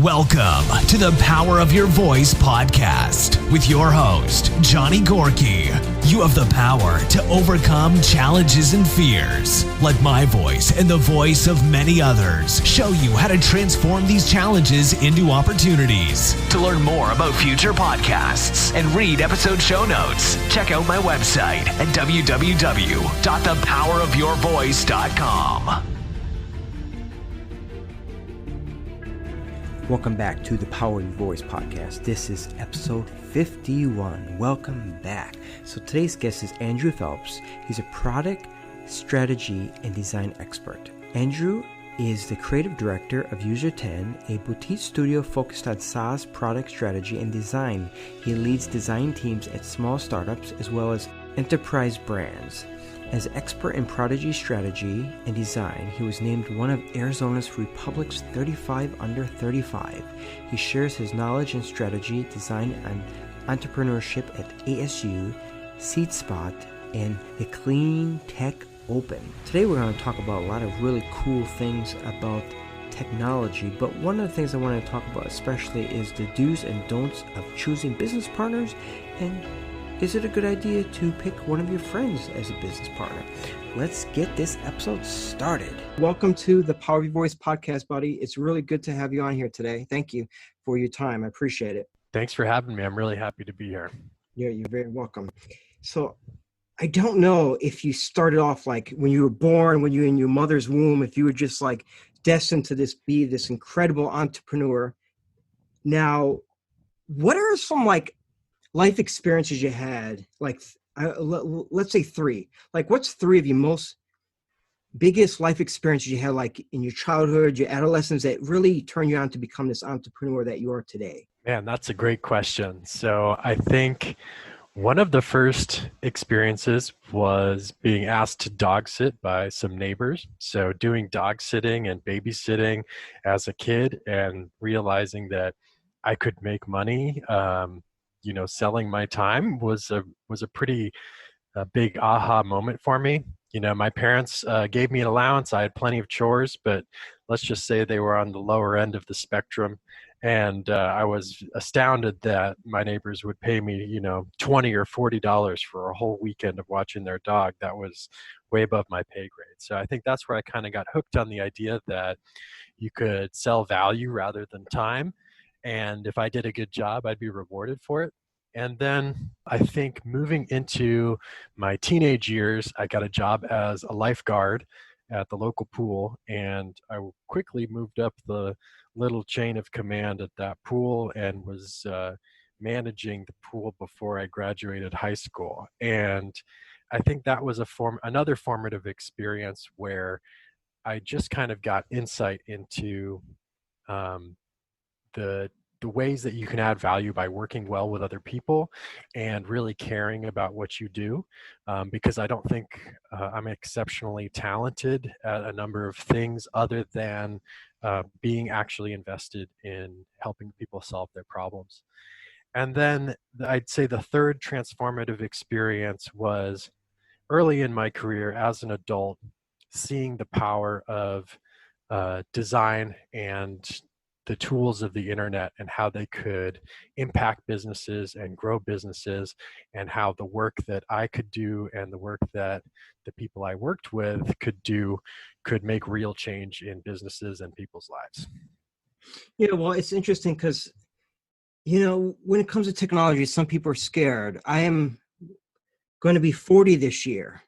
Welcome to the Power of Your Voice podcast with your host, Johnny Gorky. You have the power to overcome challenges and fears. Let my voice and the voice of many others show you how to transform these challenges into opportunities. To learn more about future podcasts and read episode show notes, check out my website at www.thepowerofyourvoice.com. Welcome back to the Power of Your Voice podcast. This is episode 51. Welcome back. So today's guest is Andrew Phelps. He's a product, strategy, and design expert. Andrew is the creative director of User 10, a boutique studio focused on SaaS product strategy and design. He leads design teams at small startups as well as enterprise brands. As expert in prodigy strategy and design, he was named one of Arizona's Republic's 35 under 35. He shares his knowledge in strategy, design, and entrepreneurship at ASU, Seed Spot, and the CleanTech Open. Today we're going to talk about a lot of really cool things about technology, but one of the things I want to talk about especially is the do's and don'ts of choosing business partners, and is it a good idea to pick one of your friends as a business partner? Let's get this episode started. Welcome to the Power of Your Voice podcast, buddy. It's really good to have you on here today. Thank you for your time. I appreciate it. Thanks for having me. I'm really happy to be here. Yeah, you're very welcome. So I don't know if you started off like when you were born, when you were in your mother's womb, if you were just like destined to be this incredible entrepreneur. Now, what are some like life experiences you had, like let's say three, like what's three of your most biggest life experiences you had, like in your childhood, your adolescence, that really turned you on to become this entrepreneur that you are today? Man, that's a great question. So I think one of the first experiences was being asked to dog sit by some neighbors. So doing dog sitting and babysitting as a kid and realizing that I could make money, selling my time was a pretty big aha moment for me. My parents gave me an allowance. I had plenty of chores, but let's just say they were on the lower end of the spectrum. And I was astounded that my neighbors would pay me, $20 or $40 for a whole weekend of watching their dog. That was way above my pay grade. So I think that's where I kind of got hooked on the idea that you could sell value rather than time. And if I did a good job, I'd be rewarded for it. And then I think moving into my teenage years, I got a job as a lifeguard at the local pool. And I quickly moved up the little chain of command at that pool and was managing the pool before I graduated high school. And I think that was another formative experience where I just kind of got insight into the ways that you can add value by working well with other people and really caring about what you do, because I don't think I'm exceptionally talented at a number of things other than being actually invested in helping people solve their problems. And then I'd say the third transformative experience was early in my career as an adult, seeing the power of design and the tools of the internet and how they could impact businesses and grow businesses, and how the work that I could do and the work that the people I worked with could do could make real change in businesses and people's lives. Well, it's interesting because, when it comes to technology, some people are scared. I am going to be 40 this year.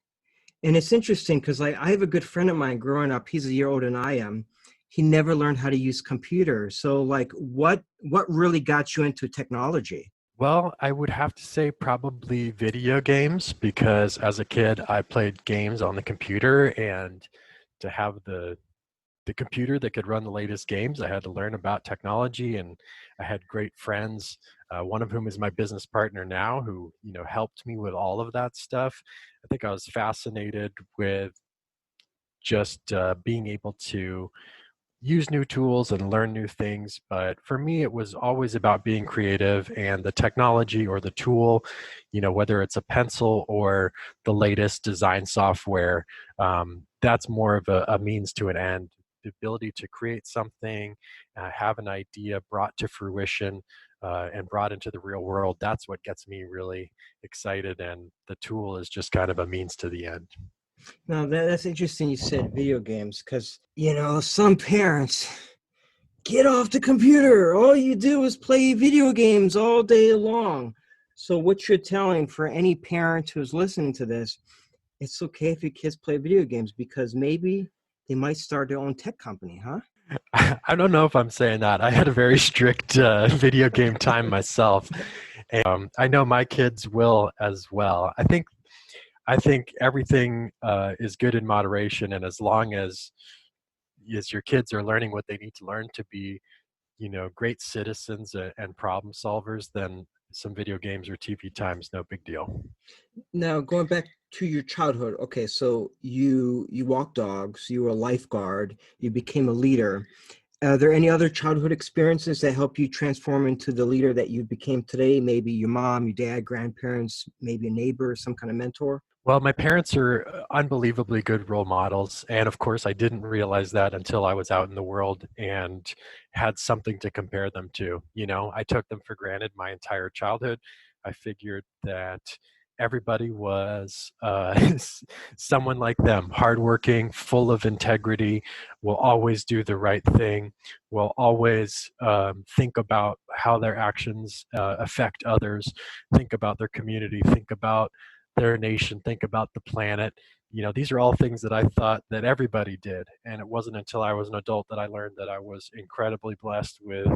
And it's interesting because I have a good friend of mine growing up. He's a year older than I am. He never learned how to use computers. So like what really got you into technology? Well, I would have to say probably video games, because as a kid, I played games on the computer, and to have the computer that could run the latest games, I had to learn about technology, and I had great friends, one of whom is my business partner now, who, helped me with all of that stuff. I think I was fascinated with just being able to use new tools and learn new things. But for me, it was always about being creative, and the technology or the tool, whether it's a pencil or the latest design software, that's more of a means to an end. the ability to create something, have an idea brought to fruition, and brought into the real world, that's what gets me really excited. And the tool is just kind of a means to the end. Now, that's interesting you said video games because, some parents get off the computer. All you do is play video games all day long. So what you're telling for any parent who's listening to this, it's okay if your kids play video games because maybe they might start their own tech company, huh? I don't know if I'm saying that. I had a very strict video game time myself. And, I know my kids will as well. I think everything is good in moderation, and as long as your kids are learning what they need to learn to be, great citizens and problem solvers, then some video games or TV time is no big deal. Now, going back to your childhood, okay, so you walk dogs, you were a lifeguard, you became a leader. Are there any other childhood experiences that help you transform into the leader that you became today? Maybe your mom, your dad, grandparents, maybe a neighbor, some kind of mentor? Well, my parents are unbelievably good role models. And of course, I didn't realize that until I was out in the world and had something to compare them to. I took them for granted my entire childhood. I figured that everybody was someone like them, hardworking, full of integrity, will always do the right thing, will always think about how their actions affect others, think about their community, think about their nation, think about the planet. These are all things that I thought that everybody did. And it wasn't until I was an adult that I learned that I was incredibly blessed with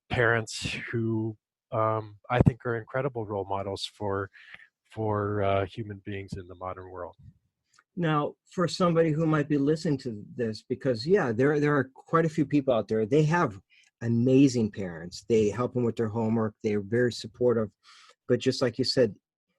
parents who I think are incredible role models for human beings in the modern world. Now, for somebody who might be listening to this, because there are quite a few people out there, they have amazing parents. They help them with their homework. They're very supportive. But just like you said,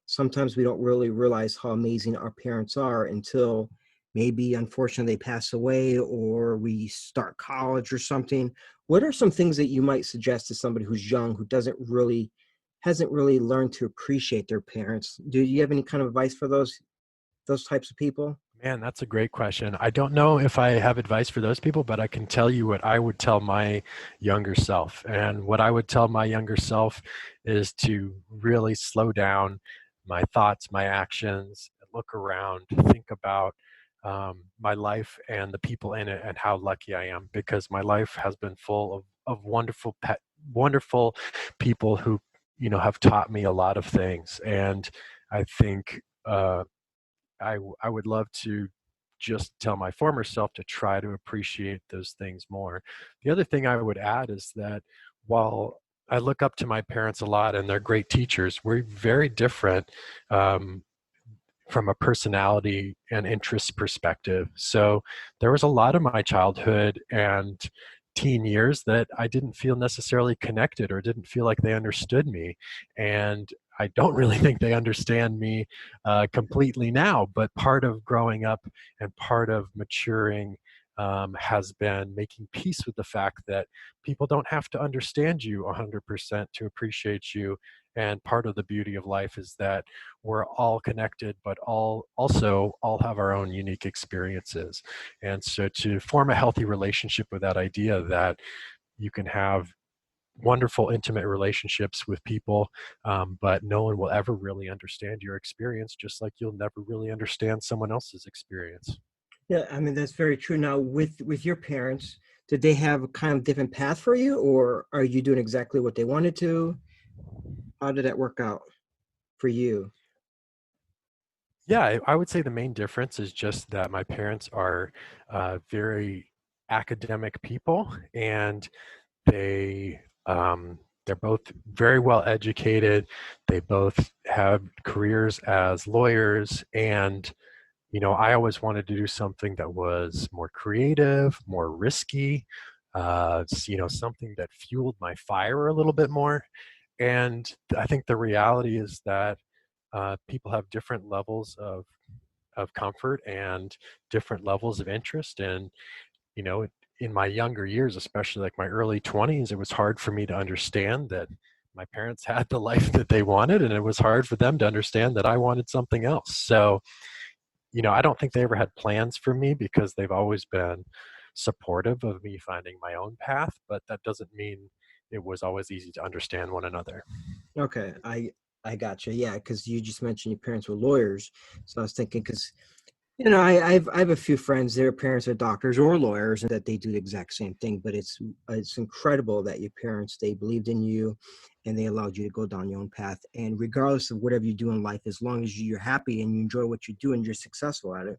sometimes we don't really realize how amazing our parents are until maybe, unfortunately, they pass away or we start college or something. What are some things that you might suggest to somebody who's young, who hasn't really learned to appreciate their parents? Do you have any kind of advice for those types of people? Man, that's a great question. I don't know if I have advice for those people, but I can tell you what I would tell my younger self. And what I would tell my younger self is to really slow down my thoughts, my actions, look around, think about my life and the people in it and how lucky I am, because my life has been full of wonderful people who, have taught me a lot of things. And I think I would love to just tell my former self to try to appreciate those things more. The other thing I would add is that while I look up to my parents a lot and they're great teachers, we're very different from a personality and interest perspective. So there was a lot of my childhood and teen years that I didn't feel necessarily connected or didn't feel like they understood me. And I don't really think they understand me completely now, but part of growing up and part of maturing has been making peace with the fact that people don't have to understand you 100% to appreciate you. And part of the beauty of life is that we're all connected, but also all have our own unique experiences. And so to form a healthy relationship with that idea that you can have wonderful, intimate relationships with people, but no one will ever really understand your experience, just like you'll never really understand someone else's experience. Yeah, I mean, that's very true. Now, with your parents, did they have a kind of different path for you, or are you doing exactly what they wanted to? How did that work out for you? Yeah, I would say the main difference is just that my parents are very academic people, and they they're both very well educated. They both have careers as lawyers, and I always wanted to do something that was more creative, more risky, something that fueled my fire a little bit more. And I think the reality is that people have different levels of comfort and different levels of interest. And, in my younger years, especially like my early 20s, it was hard for me to understand that my parents had the life that they wanted, and it was hard for them to understand that I wanted something else. So, I don't think they ever had plans for me because they've always been supportive of me finding my own path, but that doesn't mean it was always easy to understand one another. Okay, I gotcha. Yeah, because you just mentioned your parents were lawyers, so I was thinking because I have a few friends. Their parents are doctors or lawyers, and that they do the exact same thing. But it's incredible that your parents they believed in you, and they allowed you to go down your own path. And regardless of whatever you do in life, as long as you're happy and you enjoy what you do and you're successful at it,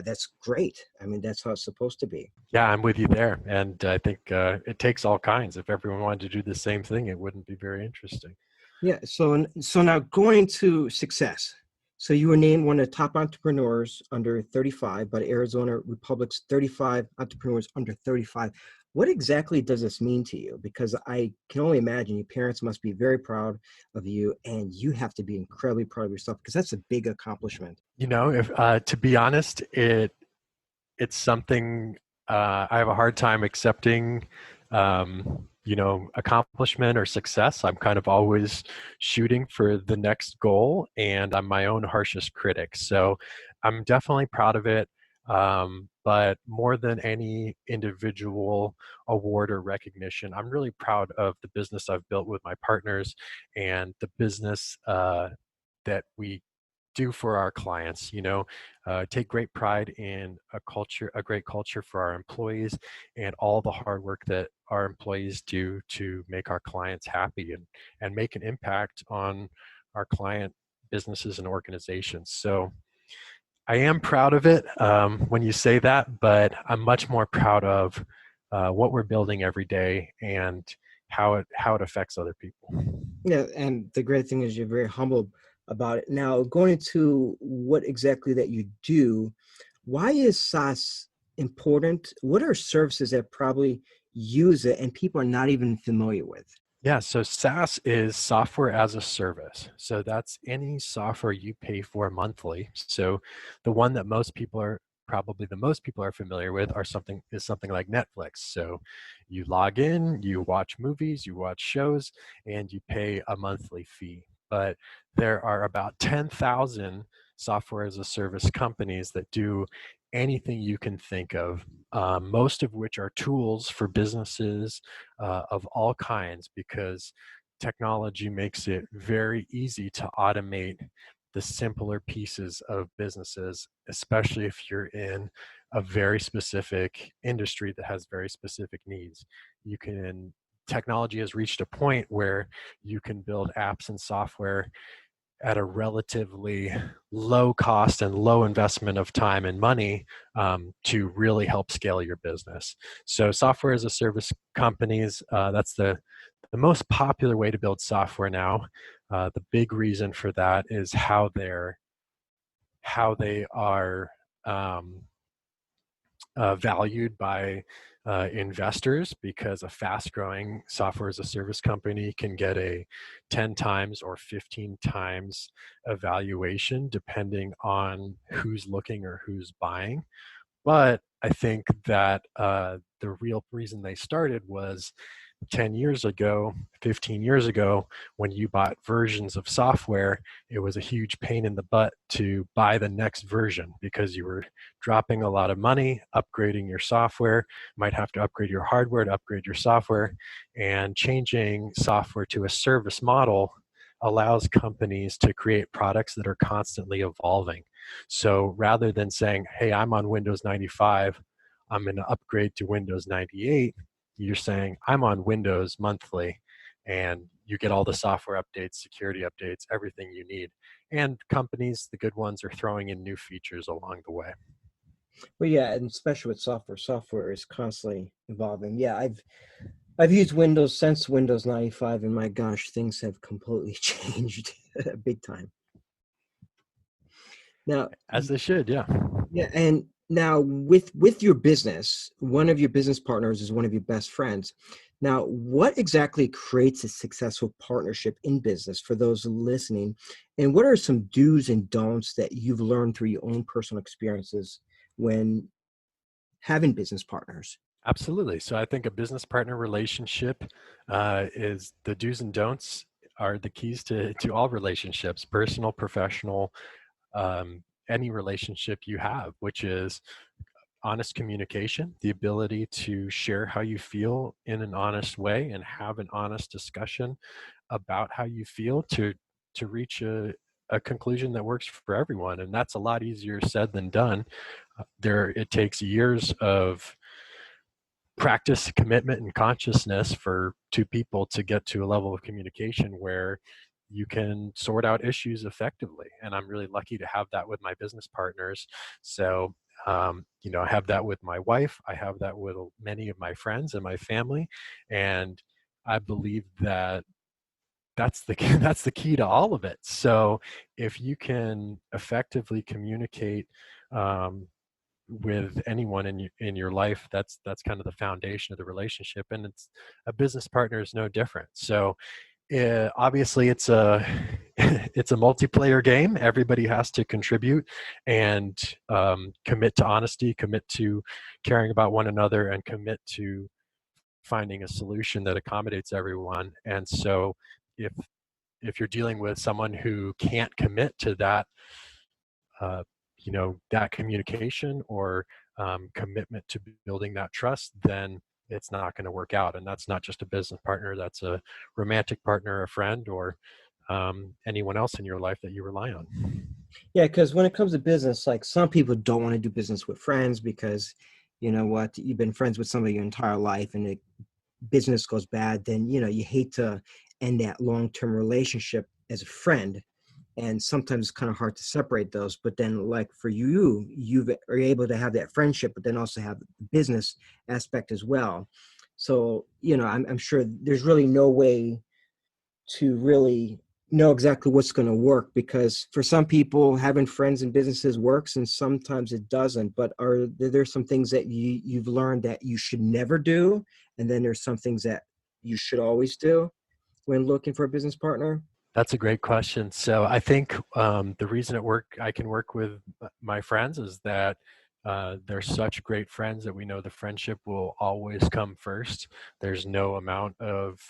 that's great. I mean, that's how it's supposed to be. Yeah, I'm with you there. And I think it takes all kinds. If everyone wanted to do the same thing, it wouldn't be very interesting. Yeah. So now going to success. So you were named one of the top entrepreneurs under 35 by the Arizona Republic's 35 entrepreneurs under 35. What exactly does this mean to you? Because I can only imagine your parents must be very proud of you, and you have to be incredibly proud of yourself because that's a big accomplishment. If to be honest, it's something I have a hard time accepting, accomplishment or success. I'm kind of always shooting for the next goal, and I'm my own harshest critic. So I'm definitely proud of it. But more than any individual award or recognition, I'm really proud of the business I've built with my partners and the business that we do for our clients. Take great pride in a great culture for our employees, and all the hard work that our employees do to make our clients happy and make an impact on our client businesses and organizations. So I am proud of it when you say that, but I'm much more proud of what we're building every day and how it affects other people. Yeah, and the great thing is you're very humble about it. Now, going into what exactly that you do, why is SaaS important? What are services that probably use it and people are not even familiar with? Yeah, so SaaS is software as a service. So that's any software you pay for monthly. So the one that most people are familiar with is something like Netflix. So you log in, you watch movies, you watch shows, and you pay a monthly fee. But there are about 10,000 software as a service companies that do anything you can think of, most of which are tools for businesses of all kinds, because technology makes it very easy to automate the simpler pieces of businesses, especially if you're in a very specific industry that has very specific needs. Technology has reached a point where you can build apps and software at a relatively low cost and low investment of time and money to really help scale your business. So software as a service companies, that's the most popular way to build software now. The big reason for that is how they are valued by investors, because a fast growing software as a service company can get a 10 times or 15 times evaluation depending on who's looking or who's buying. But I think that the real reason they started was 10 years ago, 15 years ago, when you bought versions of software, it was a huge pain in the butt to buy the next version because you were dropping a lot of money upgrading your software, might have to upgrade your hardware to upgrade your software, and changing software to a service model allows companies to create products that are constantly evolving. So rather than saying, hey, I'm on Windows 95, I'm going to upgrade to Windows 98, you're saying I'm on Windows monthly, and you get all the software updates, security updates, everything you need. And companies, the good ones, are throwing in new features along the way. Well, yeah, and especially with software, software is constantly evolving. Yeah, I've used Windows since Windows 95, and my gosh, things have completely changed big time. Now, As they should, yeah. yeah, and now with your business, one of your business partners is one of your best friends. Now, what exactly creates a successful partnership in business for those listening? And what are some do's and don'ts that you've learned through your own personal experiences when having business partners? Absolutely. So I think a business partner relationship is the do's and don'ts are the keys to all relationships, personal, professional, any relationship you have, which is honest communication, the ability to share how you feel in an honest way and have an honest discussion about how you feel to reach a conclusion that works for everyone. And that's a lot easier said than done. It takes years of practice, commitment, and consciousness for two people to get to a level of communication where you can sort out issues effectively. And I'm really lucky to have that with my business partners. So, I have that with my wife. I have that with many of my friends and my family. And I believe that that's the that's the key to all of it. So if you can effectively communicate um, with anyone in your life, that's kind of the foundation of the relationship, and it's a business partner is no different. So obviously it's a it's a multiplayer game. Everybody has to contribute and commit to honesty, commit to caring about one another, and commit to finding a solution that accommodates everyone. And so if you're dealing with someone who can't commit to that uh, that communication or commitment to building that trust, then it's not going to work out. And that's not just a business partner, that's a romantic partner, a friend, or anyone else in your life that you rely on. Yeah, because when it comes to business, like some people don't want to do business with friends because, you know what, you've been friends with somebody your entire life and the business goes bad, then, you hate to end that long-term relationship as a friend. And sometimes it's kind of hard to separate those. But then like for you are able to have that friendship, but then also have the business aspect as well. So, I'm sure there's really no way to really know exactly what's going to work, because for some people having friends and businesses works and sometimes it doesn't. But are there some things that you've learned that you should never do, and then there's some things that you should always do when looking for a business partner? That's a great question. So I think the reason I can work with my friends is that they're such great friends that we know the friendship will always come first. There's no amount of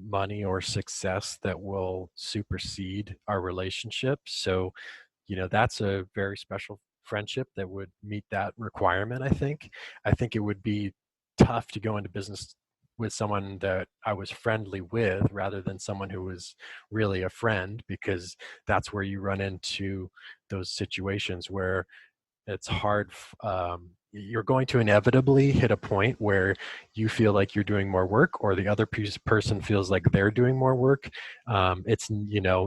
money or success that will supersede our relationship. So, that's a very special friendship that would meet that requirement, I think. I think it would be tough to go into business with someone that I was friendly with rather than someone who was really a friend, because that's where you run into those situations where it's hard. You're going to inevitably hit a point where you feel like you're doing more work, or the other person feels like they're doing more work. It's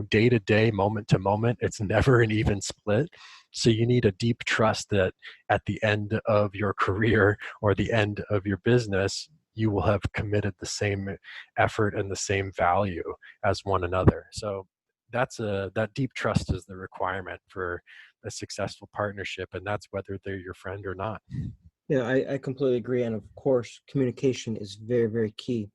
day to day, moment to moment. It's never an even split. So you need a deep trust that at the end of your career or the end of your business, you will have committed the same effort and the same value as one another. So that deep trust is the requirement for a successful partnership, and that's whether they're your friend or not. Yeah, I completely agree. And of course, communication is very, very key.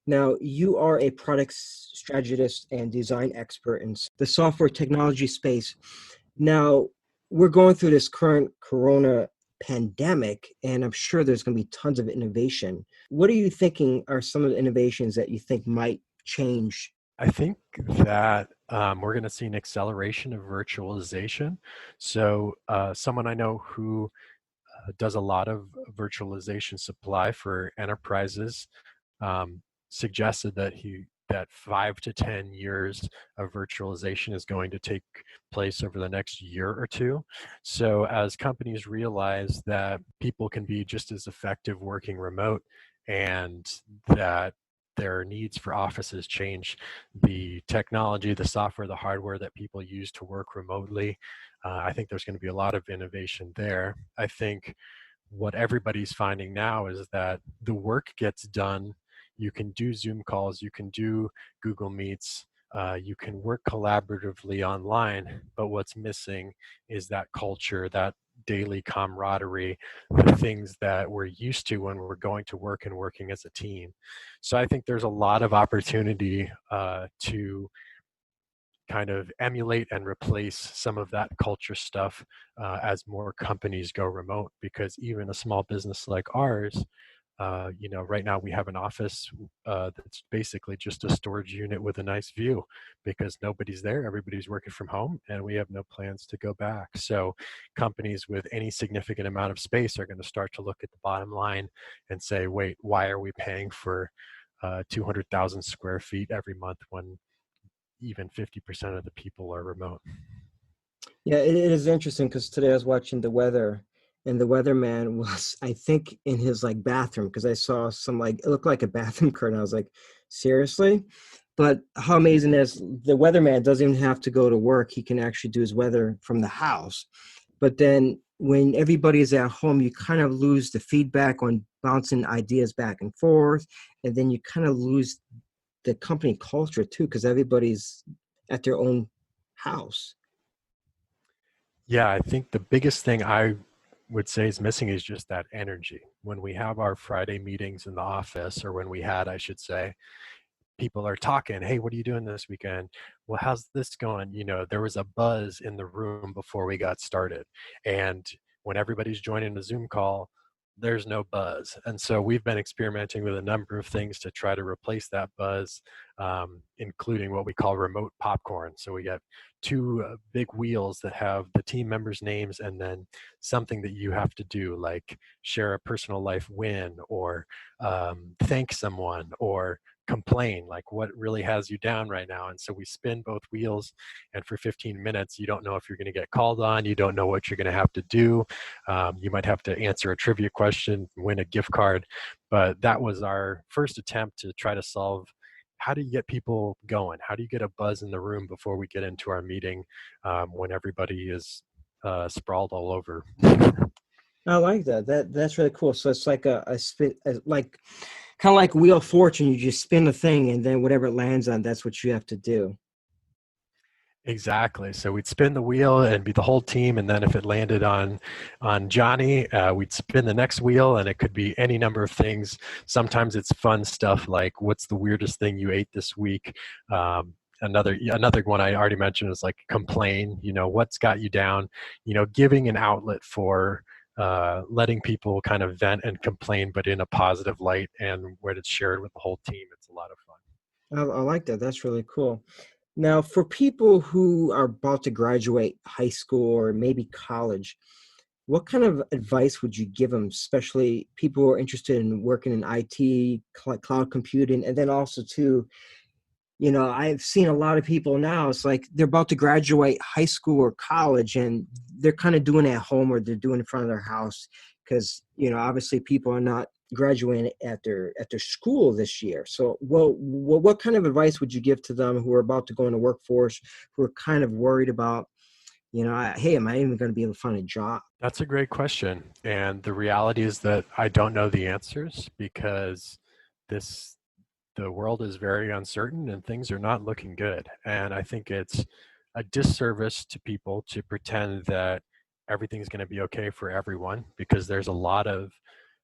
Now, you are a product strategist and design expert in the software technology space. Now, we're going through this current corona pandemic, and I'm sure there's going to be tons of innovation. What are you thinking are some of the innovations that you think might change? I think that we're going to see an acceleration of virtualization. So someone I know who does a lot of virtualization supply for enterprises, suggested that 5 to 10 years of virtualization is going to take place over the next year or two. So as companies realize that people can be just as effective working remote, and that their needs for offices change, the technology, the software, the hardware that people use to work remotely, I think there's going to be a lot of innovation there. I think what everybody's finding now is that the work gets done. You can do Zoom calls, you can do Google Meets, you can work collaboratively online, but what's missing is that culture, that daily camaraderie, the things that we're used to when we're going to work and working as a team. So I think there's a lot of opportunity to kind of emulate and replace some of that culture stuff as more companies go remote, because even a small business like ours, Right now we have an office that's basically just a storage unit with a nice view because nobody's there. Everybody's working from home, and we have no plans to go back. So companies with any significant amount of space are going to start to look at the bottom line and say, wait, why are we paying for 200,000 square feet every month when even 50% of the people are remote? Yeah, it is interesting because today I was watching the weather, and the weatherman was, I think, in his like bathroom because I saw some like it looked like a bathroom curtain. I was like, seriously? But how amazing is the weatherman doesn't even have to go to work. He can actually do his weather from the house. But then when everybody is at home, you kind of lose the feedback on bouncing ideas back and forth, and then you kind of lose the company culture too because everybody's at their own house. Yeah, I think the biggest thing I would say is missing is just that energy. When we have our Friday meetings in the office, or when we had, I should say, people are talking, hey, what are you doing this weekend? Well, how's this going? There was a buzz in the room before we got started. And when everybody's joining a Zoom call, there's no buzz. And so we've been experimenting with a number of things to try to replace that buzz, including what we call remote popcorn. So we got two big wheels that have the team members' names and then something that you have to do, like share a personal life win, or thank someone, or complain, like what really has you down right now. And so we spin both wheels, and for 15 minutes you don't know if you're going to get called on, you don't know what you're going to have to do. You might have to answer a trivia question, win a gift card. But that was our first attempt to try to solve, how do you get people going, how do you get a buzz in the room before we get into our meeting, when everybody is sprawled all over. I like that. That's really cool. So it's like a spin, like kind of like Wheel of Fortune. You just spin the thing, and then whatever it lands on, that's what you have to do. Exactly. So we'd spin the wheel and be the whole team, and then if it landed on Johnny, we'd spin the next wheel, and it could be any number of things. Sometimes it's fun stuff like, "What's the weirdest thing you ate this week?" Another one I already mentioned is like complain. What's got you down? Giving an outlet for letting people kind of vent and complain, but in a positive light, and when it's shared with the whole team, it's a lot of fun. I like that. That's really cool. Now, for people who are about to graduate high school or maybe college, what kind of advice would you give them, especially people who are interested in working in IT, cloud computing, and then also too, I've seen a lot of people now, it's like they're about to graduate high school or college and they're kind of doing it at home or they're doing it in front of their house because, obviously people are not graduating at their school this year. So what kind of advice would you give to them who are about to go in the workforce, who are kind of worried about, hey, am I even going to be able to find a job? That's a great question. And the reality is that I don't know the answers because this the world is very uncertain and things are not looking good. And I think it's a disservice to people to pretend that everything's going to be okay for everyone, because there's a lot of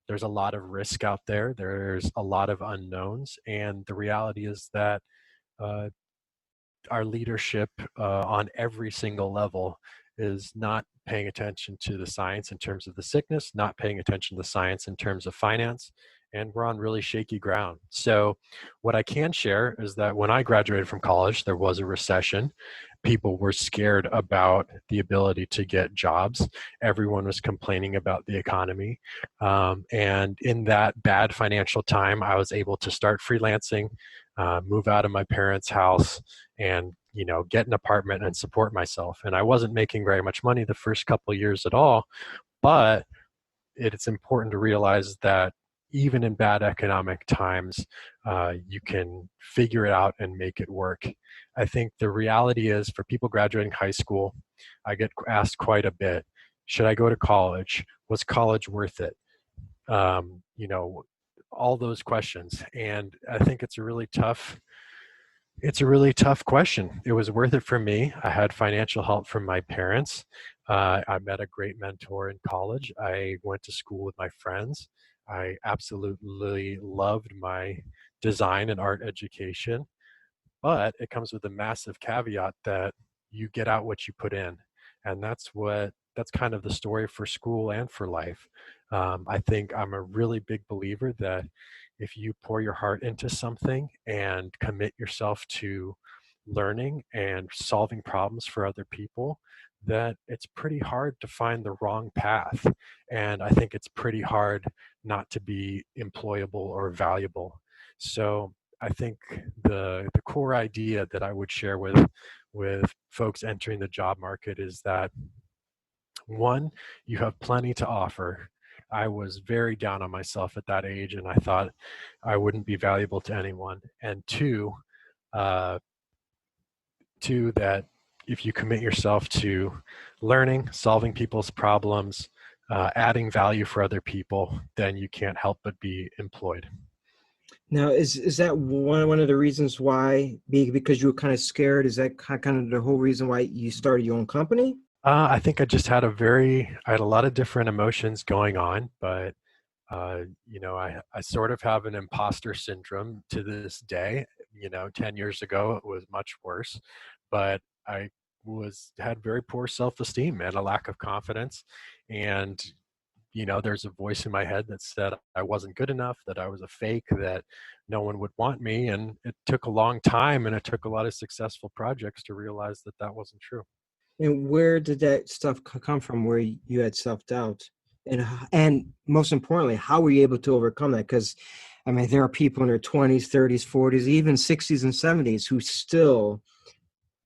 risk out there. There's a lot of unknowns, and the reality is that uh, our leadership on every single level is not paying attention to the science in terms of the sickness, not paying attention to the science in terms of finance, and we're on really shaky ground. So what I can share is that when I graduated from college, there was a recession. People were scared about the ability to get jobs. Everyone was complaining about the economy. And in that bad financial time, I was able to start freelancing, move out of my parents' house, and get an apartment and support myself. And I wasn't making very much money the first couple of years at all, but it's important to realize that even in bad economic times, you can figure it out and make it work. I think the reality is, for people graduating high school, I get asked quite a bit, should I go to college? Was college worth it? Um, you know, all those questions. And I think it's a really tough question. It was worth it for me. I had financial help from my parents. I met a great mentor in college. I went to school with my friends. I absolutely loved my design and art education, but it comes with a massive caveat that you get out what you put in. And that's kind of the story for school and for life. I think I'm a really big believer that if you pour your heart into something and commit yourself to learning and solving problems for other people, that it's pretty hard to find the wrong path. And I think it's pretty hard not to be employable or valuable. So I think the core idea that I would share with folks entering the job market is that one, you have plenty to offer. I was very down on myself at that age, and I thought I wouldn't be valuable to anyone. And two, uh, that if you commit yourself to learning, solving people's problems, adding value for other people, then you can't help but be employed. Now, is that one of the reasons why? Because you were kind of scared? Is that kind of the whole reason why you started your own company? I think I had a lot of different emotions going on, but I sort of have an imposter syndrome to this day. 10 years ago, it was much worse, but I had very poor self-esteem and a lack of confidence. And, there's a voice in my head that said I wasn't good enough, that I was a fake, that no one would want me. And it took a long time and it took a lot of successful projects to realize that that wasn't true. And where did that stuff come from, where you had self-doubt? And most importantly, how were you able to overcome that? Because, I mean, there are people in their 20s, 30s, 40s, even 60s and 70s who still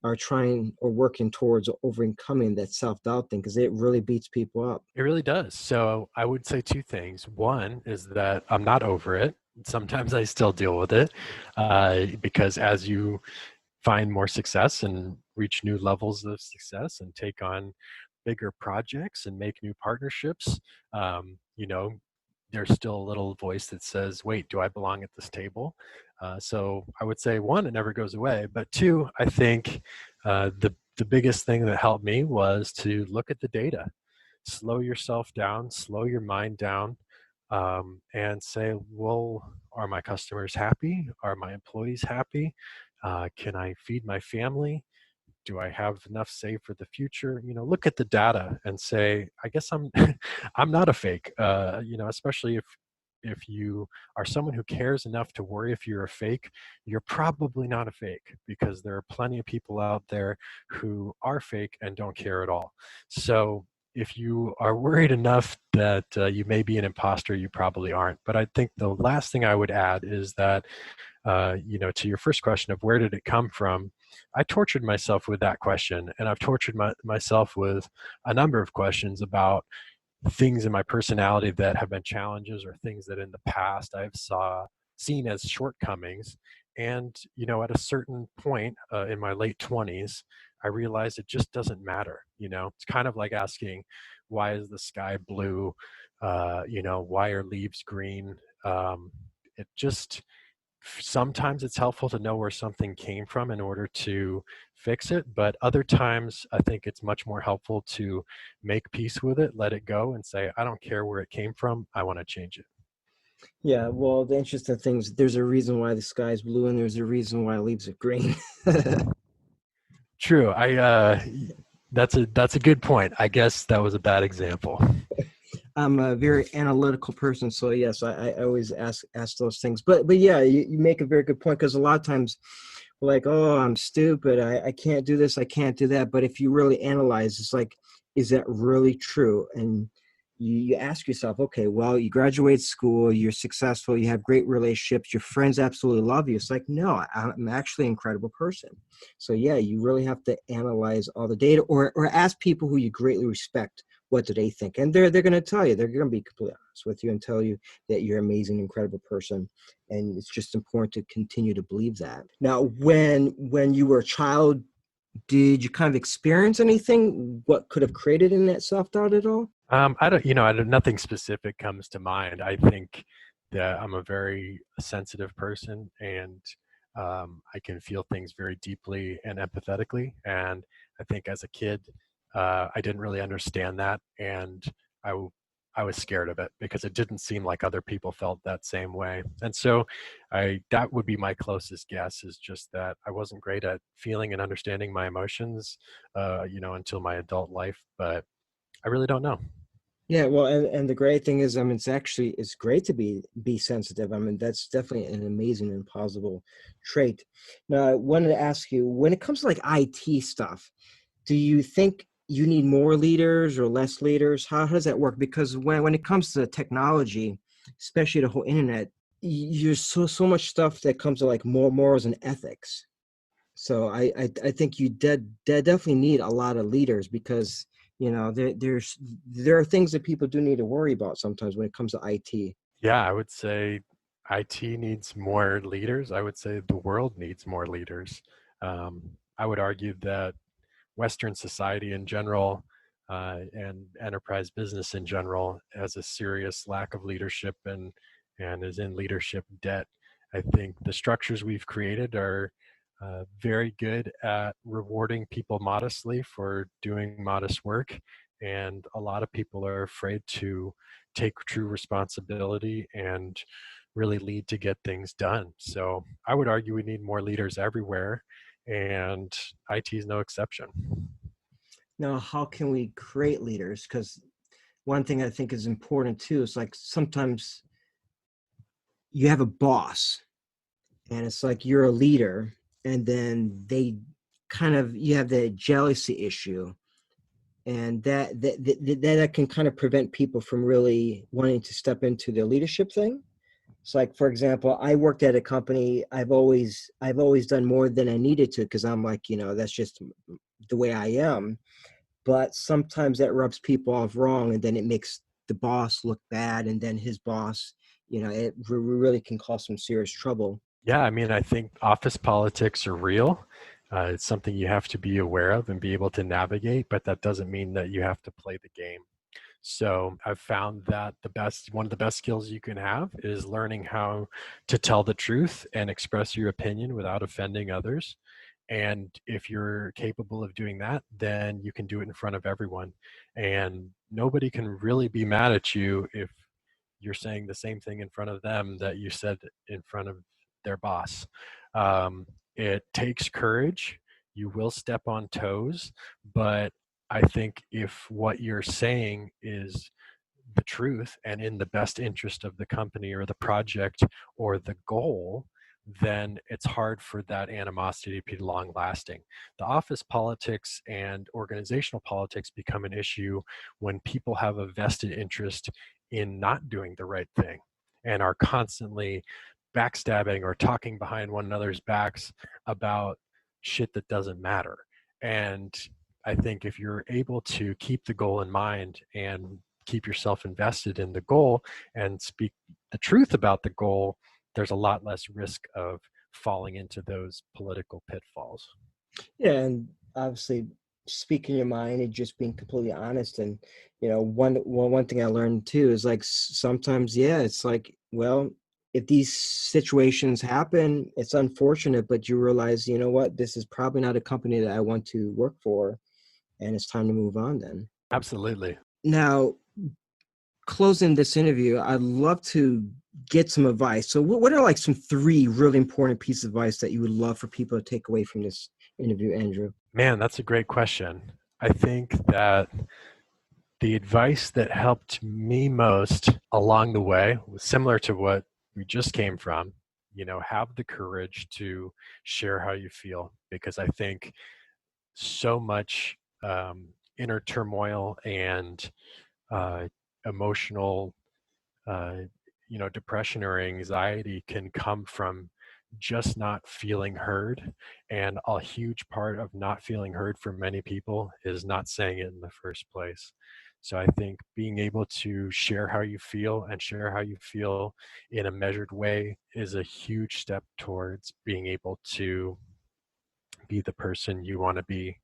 are trying or working towards overcoming that self-doubt thing, because it really beats people up. It really does. So I would say two things. One is that I'm not over it. Sometimes I still deal with it because as you find more success and reach new levels of success and take on bigger projects and make new partnerships, there's still a little voice that says, wait, do I belong at this table? So I would say one, it never goes away. But two, I think the biggest thing that helped me was to look at the data, slow yourself down, slow your mind down, and say, well, are my customers happy? Are my employees happy? Can I feed my family? Do I have enough saved for the future? Look at the data and say, I guess I'm I'm not a fake. Especially if you are someone who cares enough to worry if you're a fake, you're probably not a fake, because there are plenty of people out there who are fake and don't care at all. So if you are worried enough that you may be an imposter, you probably aren't. But I think the last thing I would add is that, to your first question of where did it come from, I tortured myself with that question, and I've tortured myself with a number of questions about things in my personality that have been challenges, or things that in the past I've seen as shortcomings. And at a certain point in my late 20s, I realized it just doesn't matter. It's kind of like asking, why is the sky blue? Why are leaves green? It just Sometimes it's helpful to know where something came from in order to fix it, but other times I think it's much more helpful to make peace with it, let it go, and say, I don't care where it came from, I want to change it. Yeah, well, the interesting thing is there's a reason why the sky is blue and there's a reason why leaves are green. True. That's a good point. I guess that was a bad example. I'm a very analytical person, so yes, I always ask those things. But yeah, you make a very good point, because a lot of times we're like, oh, I'm stupid, I can't do this, I can't do that. But if you really analyze, it's like, is that really true? And you ask yourself, okay, well, you graduate school, you're successful, you have great relationships, your friends absolutely love you. It's like, no, I'm actually an incredible person. So yeah, you really have to analyze all the data, or ask people who you greatly respect, what do they think? And they're going to tell you, they're going to be completely honest with you and tell you that you're an amazing, incredible person. And it's just important to continue to believe that. Now, when you were a child, did you kind of experience anything what could have created in that self-doubt at all? Nothing specific comes to mind. I think that I'm a very sensitive person, and I can feel things very deeply and empathetically. And I think as a kid, I didn't really understand that, and I was scared of it because it didn't seem like other people felt that same way. And so that would be my closest guess, is just that I wasn't great at feeling and understanding my emotions, until my adult life, but I really don't know. Yeah, well, and the great thing is, I mean, it's great to be sensitive. I mean, that's definitely an amazing and possible trait. Now, I wanted to ask you, when it comes to like IT stuff, do you think you need more leaders or less leaders? How does that work? Because when it comes to technology, especially the whole internet, there's so much stuff that comes to like morals and ethics. So I think definitely need a lot of leaders because there are things that people do need to worry about sometimes when it comes to IT. Yeah, I would say IT needs more leaders. I would say the world needs more leaders. I would argue that Western society in general and enterprise business in general has a serious lack of leadership and is in leadership debt. I think the structures we've created are very good at rewarding people modestly for doing modest work. And a lot of people are afraid to take true responsibility and really lead to get things done. So I would argue we need more leaders everywhere, and IT is no exception. Now, how can we create leaders? Because one thing I think is important too is like sometimes you have a boss and it's like you're a leader, and then they kind of you have the jealousy issue, and that can kind of prevent people from really wanting to step into the leadership thing. It's like, for example, I worked at a company. I've always done more than I needed to because I'm like, that's just the way I am. But sometimes that rubs people off wrong, and then it makes the boss look bad, and then his boss, it really can cause some serious trouble. Yeah, I mean, I think office politics are real. It's something you have to be aware of and be able to navigate, but that doesn't mean that you have to play the game. So I've found that one of the best skills you can have is learning how to tell the truth and express your opinion without offending others. And if you're capable of doing that, then you can do it in front of everyone. And nobody can really be mad at you if you're saying the same thing in front of them that you said in front of their boss. It takes courage. You will step on toes, but I think if what you're saying is the truth and in the best interest of the company or the project or the goal, then it's hard for that animosity to be long lasting. The office politics and organizational politics become an issue when people have a vested interest in not doing the right thing and are constantly backstabbing or talking behind one another's backs about shit that doesn't matter. And I think if you're able to keep the goal in mind and keep yourself invested in the goal and speak the truth about the goal, there's a lot less risk of falling into those political pitfalls. Yeah, and obviously speaking your mind and just being completely honest. And one thing I learned too is like sometimes, yeah, it's like, well, if these situations happen, it's unfortunate, but you realize, you know what, this is probably not a company that I want to work for, and it's time to move on then. Absolutely. Now, closing this interview, I'd love to get some advice. So what are like some three really important pieces of advice that you would love for people to take away from this interview, Andrew? Man, that's a great question. I think that the advice that helped me most along the way was similar to what we just came from. Have the courage to share how you feel, because I think so much inner turmoil and uh, emotional uh, depression or anxiety can come from just not feeling heard. And a huge part of not feeling heard for many people is not saying it in the first place. So I think being able to share how you feel and share how you feel in a measured way is a huge step towards being able to be the person you want to be.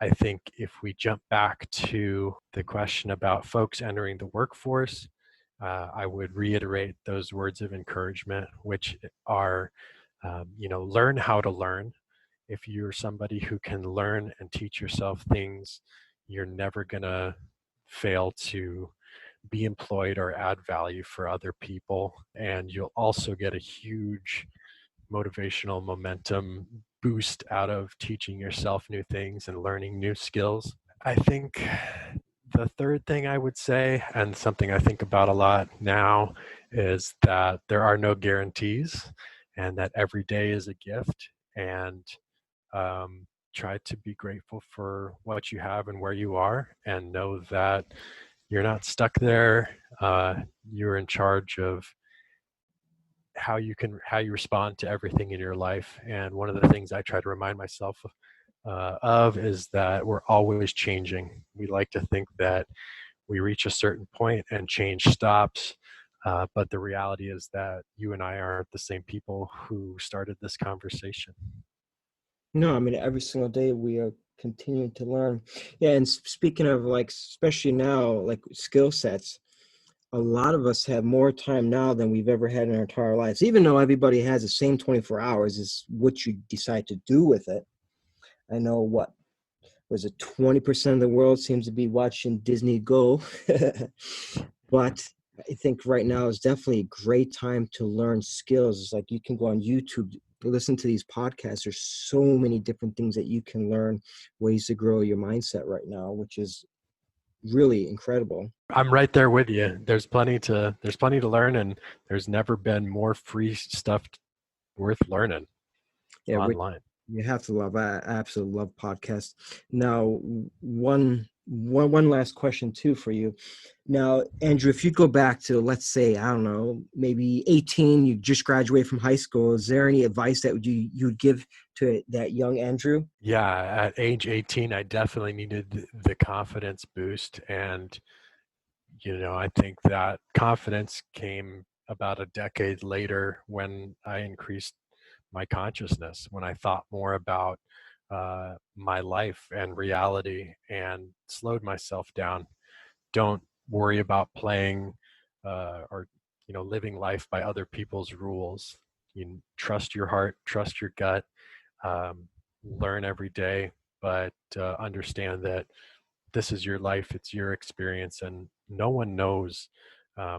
I think if we jump back to the question about folks entering the workforce, I would reiterate those words of encouragement, which are, learn how to learn. If you're somebody who can learn and teach yourself things, you're never going to fail to be employed or add value for other people. And you'll also get a huge motivational momentum boost out of teaching yourself new things and learning new skills. I think The third thing I would say, and something I think about a lot now, is that there are no guarantees and that every day is a gift. And try to be grateful for what you have and where you are, and know that you're not stuck there. You're in charge of how you respond to everything in your life. And one of the things I try to remind myself of is that we're always changing. We like to think that we reach a certain point and change stops. But the reality is that you and I aren't the same people who started this conversation. No, I mean, every single day we are continuing to learn. Yeah, and speaking of, like, especially now, like skill sets, a lot of us have more time now than we've ever had in our entire lives. Even though everybody has the same 24 hours, is what you decide to do with it. I know what was it, 20% of the world seems to be watching Disney Go. But I think right now is definitely a great time to learn skills. It's like you can go on YouTube, listen to these podcasts. There's so many different things that you can learn, ways to grow your mindset right now, which is really incredible. I'm right there with you. There's plenty to learn, and there's never been more free stuff worth learning online. You have to love. I absolutely love podcasts. Now, one last question too for you. Now, Andrew, if you go back to, let's say, I don't know, maybe 18, you just graduated from high school. Is there any advice that you'd give to that young Andrew? Yeah, at age 18, I definitely needed the confidence boost, and I think that confidence came about a decade later when I increased my consciousness, when I thought more about my life and reality and slowed myself down. Don't worry about playing or living life by other people's rules. You trust your heart, trust your gut, learn every day, but understand that this is your life, it's your experience, and no one knows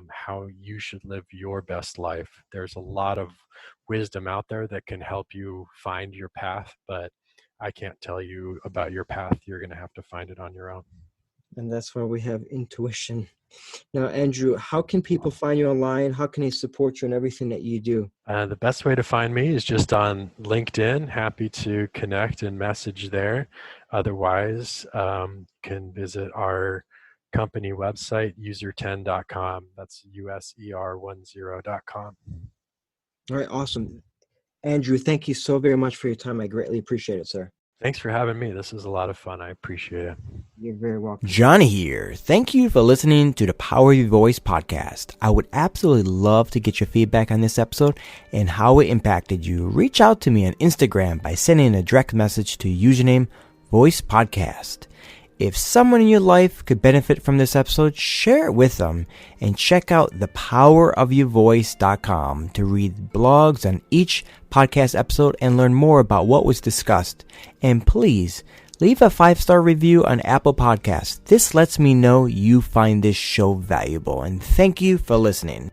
how you should live your best life. There's a lot of wisdom out there that can help you find your path, but I can't tell you about your path. You're going to have to find it on your own. And that's why we have intuition. Now, Andrew, how can people find you online? How can they support you in everything that you do? The best way to find me is just on LinkedIn. Happy to connect and message there. Otherwise, you can visit our company website, user10.com. That's user10.com. All right, awesome. Andrew, thank you so very much for your time. I greatly appreciate it, sir. Thanks for having me. This is a lot of fun. I appreciate it. You're very welcome. Johnny here. Thank you for listening to the Power of Your Voice podcast. I would absolutely love to get your feedback on this episode and how it impacted you. Reach out to me on Instagram by sending a direct message to username Voice Podcast. If someone in your life could benefit from this episode, share it with them, and check out thepowerofyourvoice.com to read blogs on each podcast episode and learn more about what was discussed. And please leave a 5-star review on Apple Podcasts. This lets me know you find this show valuable, and thank you for listening.